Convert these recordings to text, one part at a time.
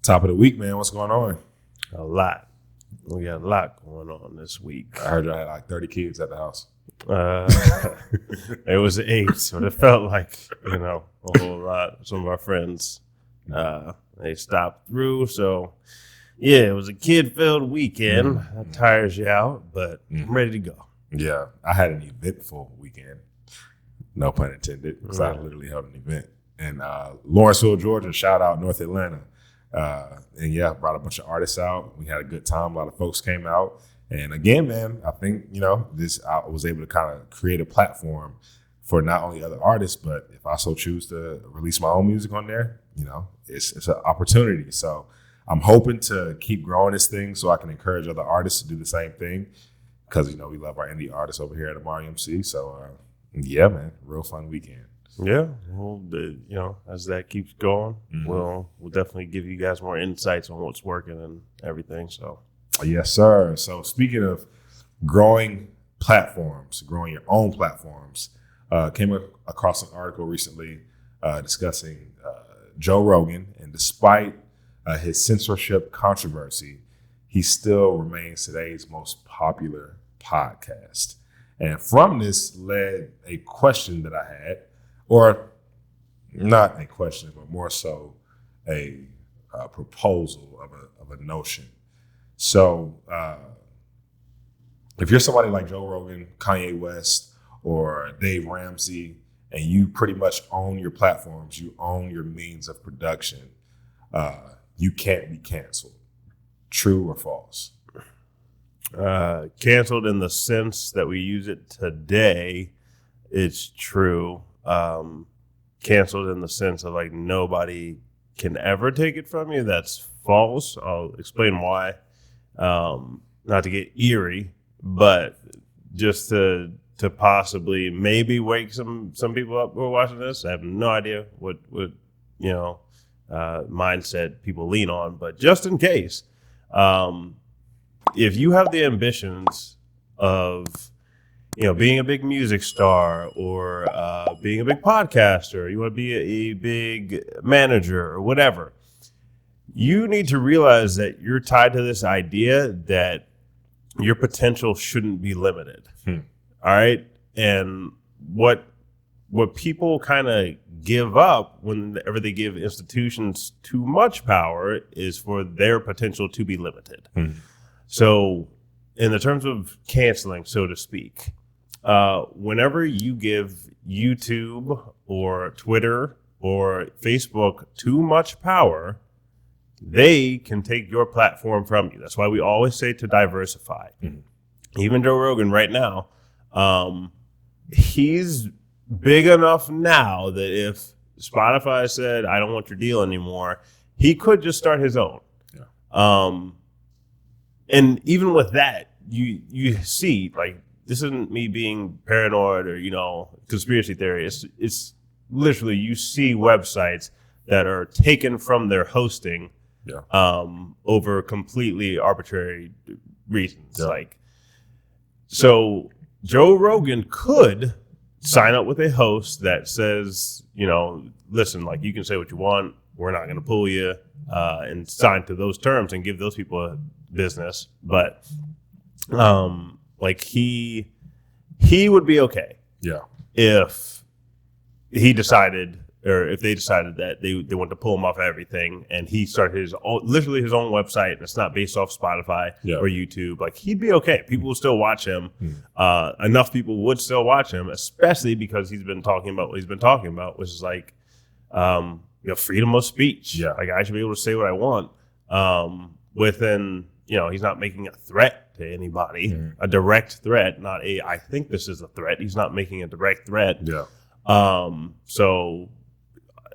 Top of the week, man. What's going on? A lot. We got a lot going on this week. I heard you had like 30 kids at the house. It was 8, so it felt like, a whole lot. Some of our friends, they stopped through. So, yeah, it was a kid-filled weekend. That tires you out, but I'm ready to go. Yeah, I had an eventful weekend. No pun intended, because I literally held an event in Lawrenceville, Georgia. Shout out North Atlanta. Brought a bunch of artists out. We had a good time. A lot of folks came out. And again, man, I think, I was able to kind of create a platform for not only other artists, but if I so choose to release my own music on there, it's an opportunity. So I'm hoping to keep growing this thing so I can encourage other artists to do the same thing. Because, we love our indie artists over here at Amari MC. So, man, real fun weekend. Yeah, well, as that keeps going, we'll definitely give you guys more insights on what's working and everything. So, yes, sir. So, speaking of growing platforms, growing your own platforms, came across an article recently discussing Joe Rogan, and despite his censorship controversy, he still remains today's most popular podcast. And from this led a question that I had. Or not a question, but more so a proposal of a notion. So if you're somebody like Joe Rogan, Kanye West, or Dave Ramsey, and you pretty much own your platforms, you own your means of production, you can't be canceled. True or false? Canceled in the sense that we use it today, it's true. Canceled in the sense of like nobody can ever take it from you, that's false. I'll explain why. Not to get eerie, but just to possibly maybe wake some people up who are watching this. I have no idea what mindset people lean on, but just in case, if you have the ambitions of being a big music star or being a big podcaster, you want to be a big manager or whatever, you need to realize that you're tied to this idea that your potential shouldn't be limited. All right. And what people kind of give up whenever they give institutions too much power is for their potential to be limited. So in the terms of canceling, so to speak, whenever you give YouTube or Twitter or Facebook too much power, they can take your platform from you. That's why we always say to diversify. Even Joe Rogan right now, he's big enough now that if Spotify said, I don't want your deal anymore, he could just start his own. And even with that, you see, like, this isn't me being paranoid or, conspiracy theory. It's literally you see websites that are taken from their hosting over completely arbitrary reasons. So Joe Rogan could sign up with a host that says, listen, like, you can say what you want. We're not going to pull you and sign to those terms and give those people a business. But he would be okay. If he decided, or if they decided that they want to pull him off everything, and he started his own website, and it's not based off Spotify or YouTube, like, he'd be okay. People will still watch him. Enough people would still watch him, especially because he's been talking about what he's been talking about, which is like, freedom of speech. Like, I should be able to say what I want within, he's not making a threat to anybody, a direct threat, not I think this is a threat. He's not making a direct threat. So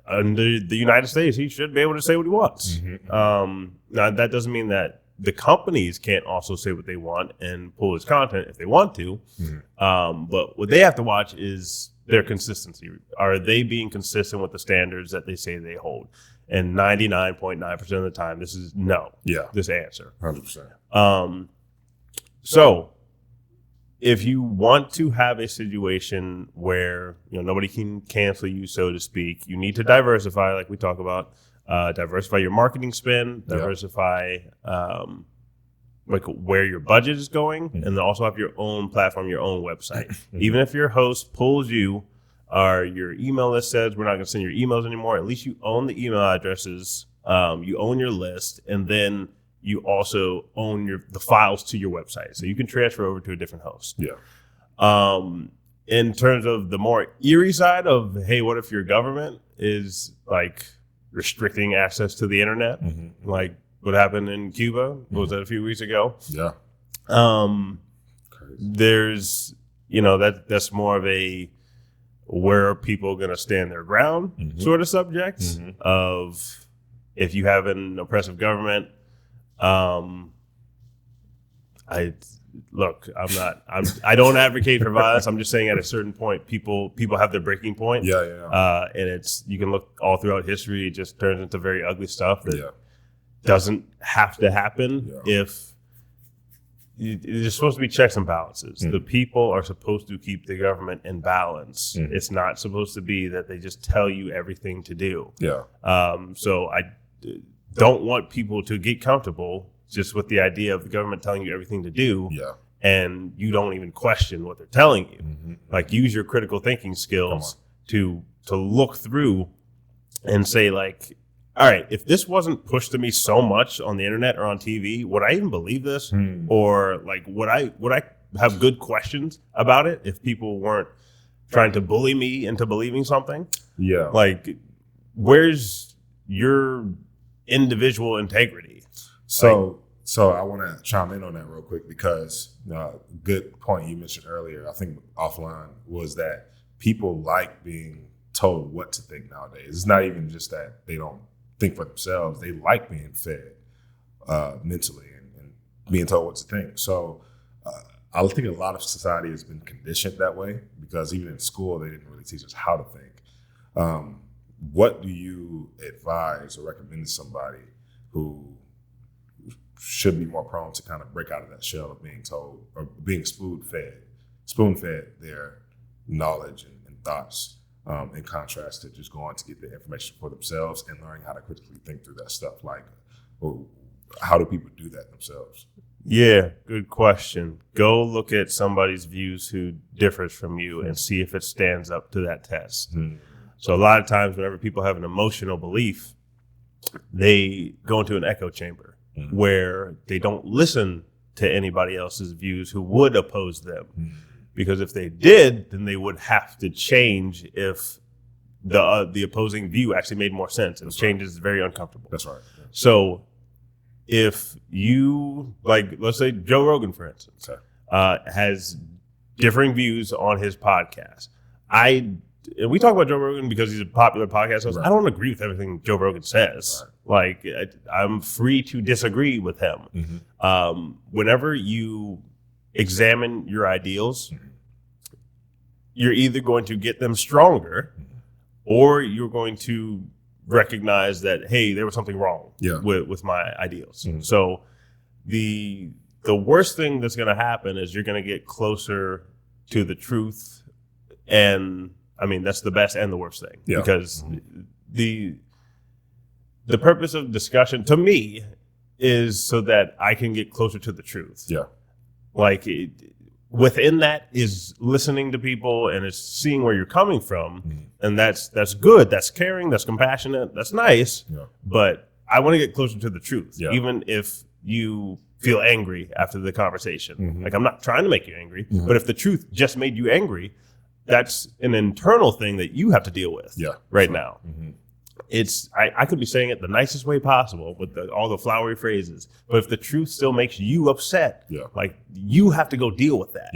under the United States, he should be able to say what he wants. Now, that doesn't mean that the companies can't also say what they want and pull his content if they want to. But what they have to watch is their consistency. Are they being consistent with the standards that they say they hold? And 99.9% of the time, this is no. This answer. 100%. So if you want to have a situation where nobody can cancel you, so to speak, you need to diversify, like we talk about. diversify your marketing spend, diversify like where your budget is going, and then also have your own platform, your own website. Even if your host pulls you or your email list says we're not going to send your emails anymore, at least you own the email addresses, you own your list, and then you also own the files to your website. So you can transfer over to a different host. Yeah. In terms of the more eerie side of, hey, what if your government is like restricting access to the internet? Like what happened in Cuba? Was that a few weeks ago? Yeah. There's, that's more of a where are people going to stand their ground sort of subject of if you have an oppressive government. I don't advocate for violence. I'm just saying at a certain point, people have their breaking point. And you can look all throughout history. It just turns into very ugly stuff that doesn't have to happen if there's supposed to be checks and balances. The people are supposed to keep the government in balance. It's not supposed to be that they just tell you everything to do. So I don't want people to get comfortable just with the idea of the government telling you everything to do, and you don't even question what they're telling you. Like, use your critical thinking skills to look through and say, like, all right, if this wasn't pushed to me so much on the internet or on TV, would I even believe this? Or like, would I have good questions about it if people weren't trying to bully me into believing something? Like, where's your individual integrity? So I want to chime in on that real quick because good point you mentioned earlier, I think offline, was that people like being told what to think nowadays. It's not even just that they don't think for themselves. They like being fed mentally and being told what to think. So I think a lot of society has been conditioned that way because even in school, they didn't really teach us how to think. What do you advise or recommend to somebody who should be more prone to kind of break out of that shell of being told or being spoon-fed their knowledge and thoughts, in contrast to just going to get the information for themselves and learning how to critically think through that stuff? Like, how do people do that themselves? Yeah, good question. Go look at somebody's views who differs from you and see if it stands up to that test. So a lot of times whenever people have an emotional belief, they go into an echo chamber where they don't listen to anybody else's views who would oppose them. Because if they did, then they would have to change if the opposing view actually made more sense. And change is very uncomfortable. That's right. Yeah. So if you, like, let's say Joe Rogan, for instance, has differing views on his podcast. We talk about Joe Rogan because he's a popular podcast host. Right. I don't agree with everything Joe Rogan says. Right. Like, I'm free to disagree with him. Whenever you examine your ideals, you're either going to get them stronger or you're going to recognize that, hey, there was something wrong with my ideals. So the worst thing that's going to happen is you're going to get closer to the truth. And I mean, that's the best and the worst thing, because the purpose of discussion to me is so that I can get closer to the truth. Like, within that is listening to people and it's seeing where you're coming from. And that's good. That's caring. That's compassionate. That's nice. But I want to get closer to the truth, even if you feel angry after the conversation. Like, I'm not trying to make you angry, but if the truth just made you angry, that's an internal thing that you have to deal with right now. I could be saying it the nicest way possible with all the flowery phrases, but if the truth still makes you upset, like, you have to go deal with that.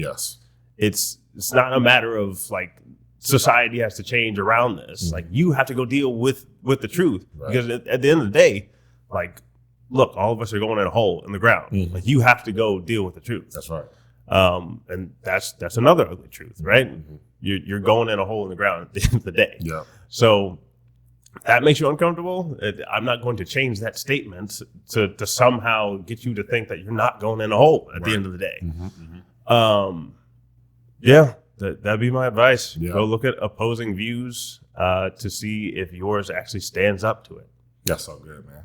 It's not a matter of like society has to change around this. Like, you have to go deal with the truth, because at the end of the day, like, look, all of us are going in a hole in the ground. Like, you have to go deal with the truth. That's right. And that's another ugly truth, right? You're going in a hole in the ground at the end of the day. So that makes you uncomfortable. I'm not going to change that statement to somehow get you to think that you're not going in a hole at the end of the day. That'd be my advice. Go look at opposing views to see if yours actually stands up to it. That's so good, man.